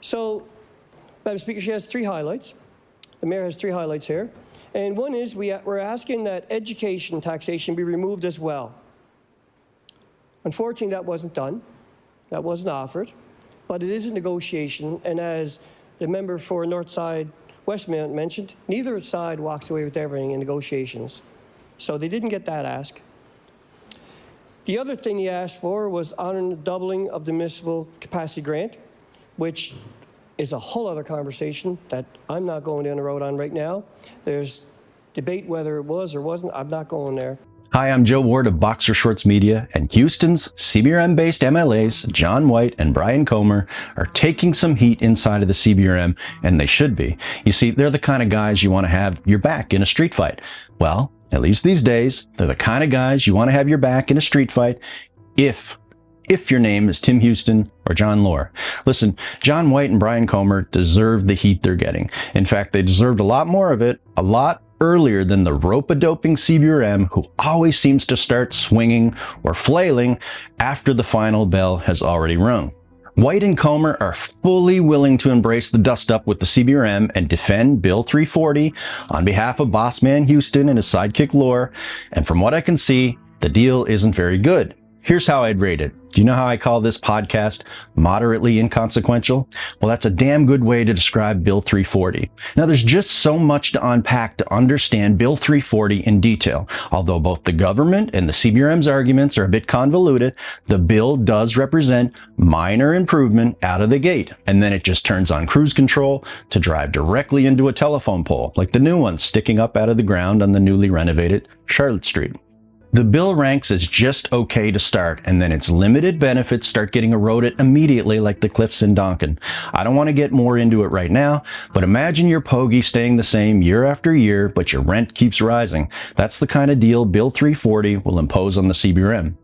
So, Madam Speaker, she has 3 highlights. The Mayor has 3 highlights here. And one is we're asking that education taxation be removed as well. Unfortunately, that wasn't done. That wasn't offered. But it is a negotiation, and as the member for Northside Westmount mentioned, neither side walks away with everything in negotiations. So they didn't get that ask. The other thing he asked for was on the doubling of the municipal capacity grant, which is a whole other conversation that I'm not going down the road on right now. There's debate whether it was or wasn't. I'm not going there. Hi, I'm Joe Ward of Boxer Shorts Media, and Houston's CBRM-based MLAs, John White and Brian Comer, are taking some heat inside of the CBRM, and they should be. You see, they're the kind of guys you want to have your back in a street fight. Well, at least these days, they're the kind of guys you want to have your back in a street fight if your name is Tim Houston or John Lohr. Listen, John White and Brian Comer deserve the heat they're getting. In fact, they deserved a lot more of it, a lot earlier than the rope-a-doping CBRM, who always seems to start swinging or flailing after the final bell has already rung. White and Comer are fully willing to embrace the dust-up with the CBRM and defend Bill 340 on behalf of Boss Man Houston and his sidekick Lohr, and from what I can see, the deal isn't very good. Here's how I'd rate it. Do you know how I call this podcast moderately inconsequential? Well, that's a damn good way to describe Bill 340. Now, there's just so much to unpack to understand Bill 340 in detail. Although both the government and the CBRM's arguments are a bit convoluted, the bill does represent minor improvement out of the gate. And then it just turns on cruise control to drive directly into a telephone pole, like the new one sticking up out of the ground on the newly renovated Charlotte Street. The bill ranks as just okay to start, and then its limited benefits start getting eroded immediately like the cliffs in Donkin. I don't want to get more into it right now, but imagine your pogey staying the same year after year, but your rent keeps rising. That's the kind of deal Bill 340 will impose on the CBRM.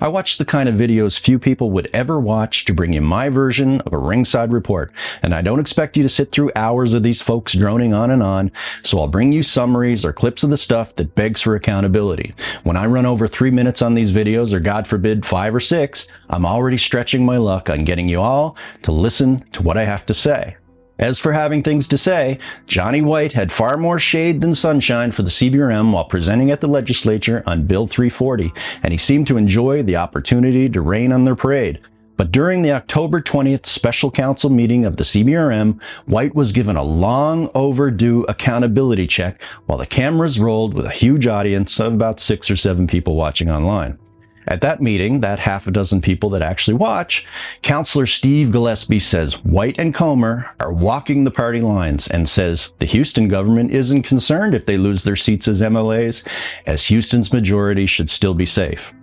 I watch the kind of videos few people would ever watch to bring you my version of a ringside report, and I don't expect you to sit through hours of these folks droning on, so I'll bring you summaries or clips of the stuff that begs for accountability. When I run over 3 minutes on these videos, or God forbid 5 or 6, I'm already stretching my luck on getting you all to listen to what I have to say. As for having things to say, Johnny White had far more shade than sunshine for the CBRM while presenting at the legislature on Bill 340, and he seemed to enjoy the opportunity to rain on their parade. But during the October 20th special council meeting of the CBRM, White was given a long overdue accountability check while the cameras rolled with a huge audience of about 6 or 7 people watching online. At that meeting, that half a dozen people that actually watch, Councillor Steve Gillespie says White and Comer are walking the party lines and says the Houston government isn't concerned if they lose their seats as MLAs, as Houston's majority should still be safe.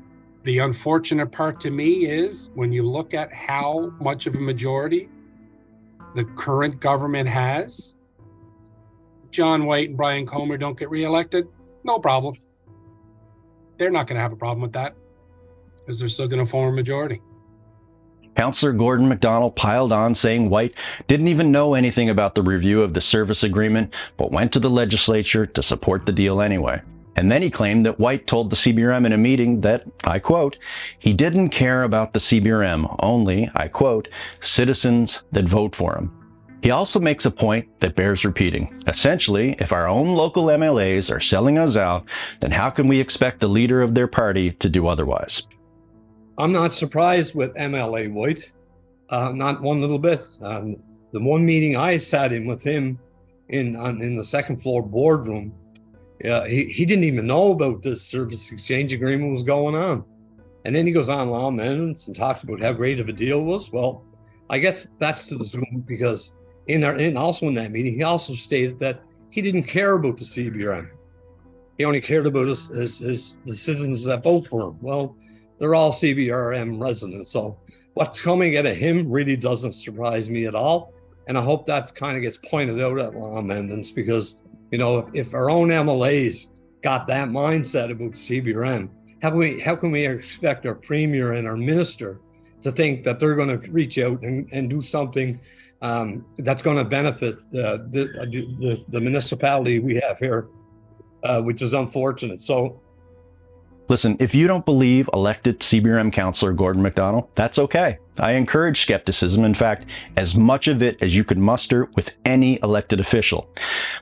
The unfortunate part to me is when you look at how much of a majority the current government has, John White and Brian Comer don't get reelected, no problem. They're not going to have a problem with that, because they're still going to form a majority. Councillor Gordon MacDonald piled on, saying White didn't even know anything about the review of the service agreement, but went to the legislature to support the deal anyway. And then he claimed that White told the CBRM in a meeting that, I quote, he didn't care about the CBRM, only, I quote, citizens that vote for him. He also makes a point that bears repeating. Essentially, if our own local MLAs are selling us out, then how can we expect the leader of their party to do otherwise? I'm not surprised with MLA White, not one little bit. The one meeting I sat in with him in the second floor boardroom, he didn't even know about this service exchange agreement was going on. And then he goes on law amendments and talks about how great of a deal it was. Well, I guess that's to the because also in that meeting, he also stated that he didn't care about the CBRM. He only cared about the citizens that vote for him. Well, they're all CBRM residents. So what's coming out of him really doesn't surprise me at all. And I hope that kind of gets pointed out at law amendments, because, you know, if our own MLAs got that mindset about CBRM, how can we expect our premier and our minister to think that they're going to reach out and do something that's going to benefit the municipality we have here, which is unfortunate. So Listen, if you don't believe elected CBRM Councillor Gordon MacDonald, that's okay. I encourage skepticism, in fact, as much of it as you could muster with any elected official.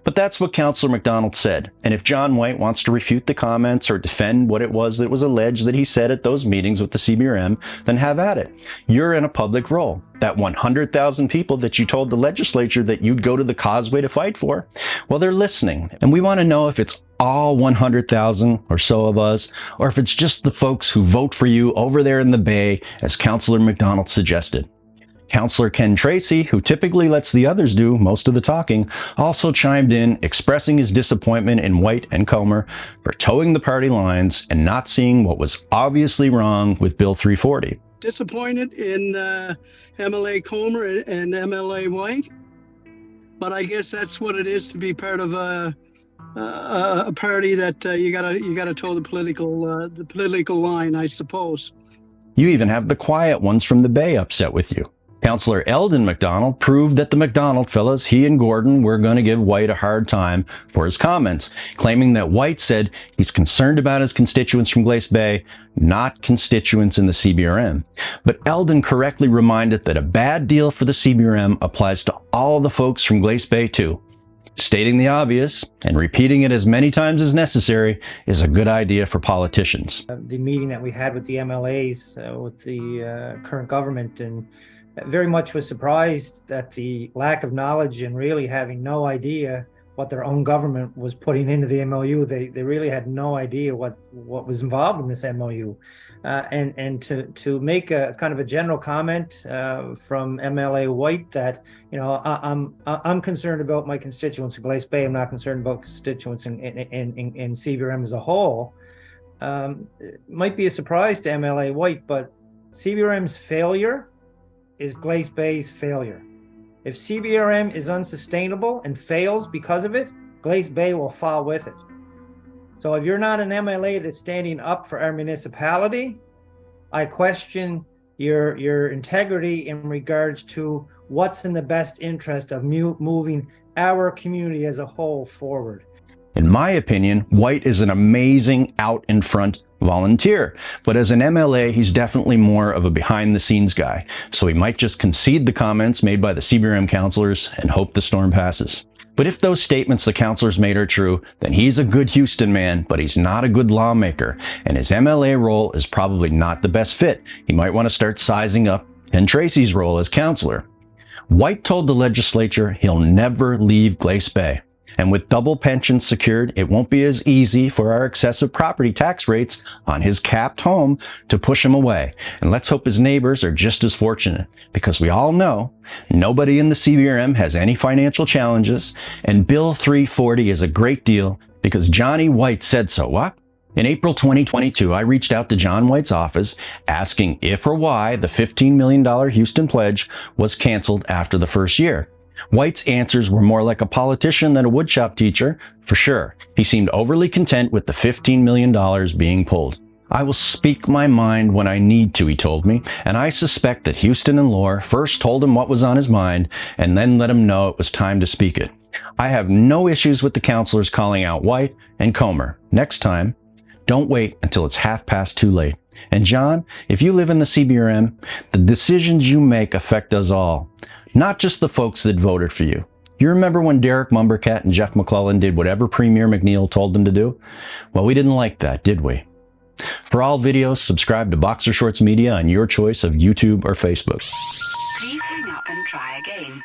But that's what Councillor MacDonald said, and if John White wants to refute the comments or defend what it was that was alleged that he said at those meetings with the CBRM, then have at it. You're in a public role. That 100,000 people that you told the legislature that you'd go to the causeway to fight for, well, they're listening. And we want to know if it's all 100,000 or so of us, or if it's just the folks who vote for you over there in the Bay, as Councillor MacDonald suggested. Councillor Ken Tracy, who typically lets the others do most of the talking, also chimed in, expressing his disappointment in White and Comer for towing the party lines and not seeing what was obviously wrong with Bill 340. Disappointed in MLA Comer and MLA White, but I guess that's what it is to be part of a party that you gotta toe the political line, I suppose. You even have the quiet ones from the Bay upset with you. Councillor Eldon MacDonald proved that the MacDonald fellas, he and Gordon, were going to give White a hard time for his comments, claiming that White said he's concerned about his constituents from Glace Bay, not constituents in the CBRM. But Eldon correctly reminded that a bad deal for the CBRM applies to all the folks from Glace Bay too. Stating the obvious and repeating it as many times as necessary is a good idea for politicians. The meeting that we had with the MLAs, with the current government, and very much was surprised at the lack of knowledge and really having no idea what their own government was putting into the MOU. They really had no idea what was involved in this MOU. And to make a kind of a general comment from MLA White that, you know, I'm concerned about my constituents in Glace Bay. I'm not concerned about constituents in CBRM as a whole. Might be a surprise to MLA White, but CBRM's failure is Glace Bay's failure. If CBRM is unsustainable and fails because of it, Glace Bay will fall with it. So if you're not an MLA that's standing up for our municipality, I question your integrity in regards to what's in the best interest of moving our community as a whole forward. In my opinion, White is an amazing out-in-front volunteer, but as an MLA, he's definitely more of a behind-the-scenes guy, so he might just concede the comments made by the CBRM councillors and hope the storm passes. But if those statements the councillors made are true, then he's a good Houston man, but he's not a good lawmaker, and his MLA role is probably not the best fit. He might want to start sizing up Ken Tracy's role as councillor. White told the legislature he'll never leave Glace Bay. And with double pensions secured, it won't be as easy for our excessive property tax rates on his capped home to push him away. And let's hope his neighbors are just as fortunate, because we all know nobody in the CBRM has any financial challenges, and Bill 340 is a great deal because Johnny White said so. What? In April 2022, I reached out to John White's office asking if or why the $15 million Houston pledge was canceled after the first year. White's answers were more like a politician than a woodshop teacher, for sure. He seemed overly content with the $15 million being pulled. I will speak my mind when I need to, he told me, and I suspect that Houston and Lore first told him what was on his mind and then let him know it was time to speak it. I have no issues with the councillors calling out White and Comer. Next time, don't wait until it's too late. And John, if you live in the CBRM, the decisions you make affect us all. Not just the folks that voted for you. You remember when Derek Mumbercat and Jeff McClellan did whatever Premier McNeil told them to do? Well, we didn't like that, did we? For all videos, subscribe to Boxer Shorts Media on your choice of YouTube or Facebook. Please hang up and try again.